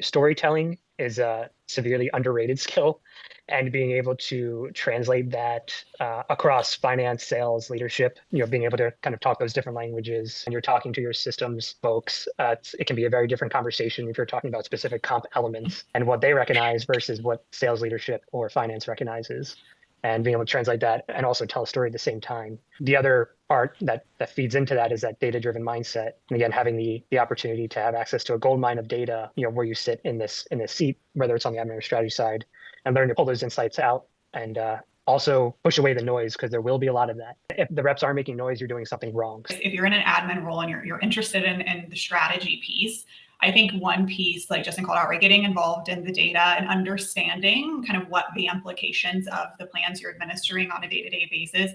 Storytelling is a severely underrated skill, and being able to translate that across finance, sales, leadership, being able to kind of talk those different languages, and you're talking to your systems folks, it can be a very different conversation if you're talking about specific comp elements and what they recognize versus what sales leadership or finance recognizes, and being able to translate that and also tell a story at the same time. The other part that feeds into that is that data-driven mindset. And again, having the opportunity to have access to a gold mine of data, where you sit in this seat, whether it's on the admin or strategy side, and learn to pull those insights out and also push away the noise, because there will be a lot of that. If the reps aren't making noise, you're doing something wrong. If you're in an admin role and you're interested in the strategy piece, I think one piece, like Justin called out, right, getting involved in the data and understanding kind of what the implications of the plans you're administering on a day-to-day basis.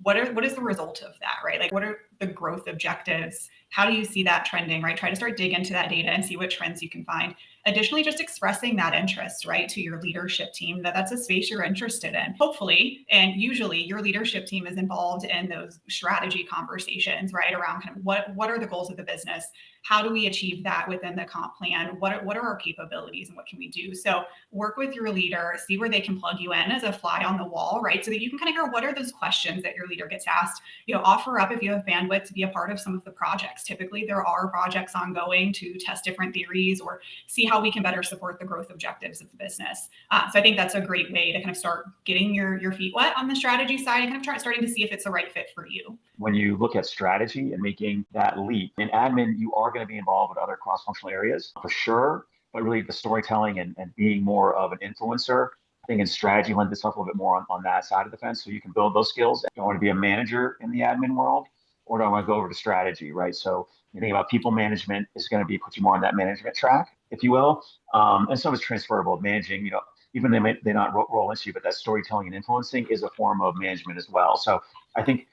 What is the result of that, right? Like, what are the growth objectives? How do you see that trending, right? Try to start dig into that data and see what trends you can find. Additionally, just expressing that interest, right, to your leadership team, that's a space you're interested in. Hopefully, and usually your leadership team is involved in those strategy conversations, right, around kind of what are the goals of the business? How do we achieve that within the comp plan? What are our capabilities and what can we do? So work with your leader, see where they can plug you in as a fly on the wall, right? So that you can kind of hear what are those questions that your leader gets asked. Offer up if you have bandwidth to be a part of some of the projects. Typically, there are projects ongoing to test different theories or see how we can better support the growth objectives of the business. So I think that's a great way to kind of start getting your feet wet on the strategy side and kind of starting to see if it's the right fit for you. When you look at strategy and making that leap in admin, you are going to be involved with other cross-functional areas for sure, but really the storytelling and being more of an influencer, I think in strategy lends itself a little bit more on that side of the fence. So you can build those skills. Do I want to be a manager in the admin world, or do I want to go over to strategy, right? So you think about people management is going to be put you more on that management track, if you will. And some is transferable. Managing, even they may not roll into you, but that storytelling and influencing is a form of management as well. So I think,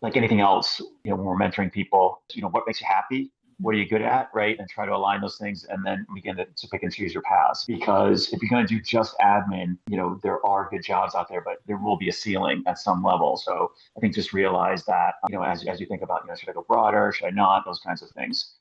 like anything else, when we're mentoring people, what makes you happy? What are you good at, right? And try to align those things and then begin to pick and choose your paths. Because if you're going to do just admin, there are good jobs out there, but there will be a ceiling at some level. So I think just realize that, as you think about, should I go broader? Should I not? Those kinds of things.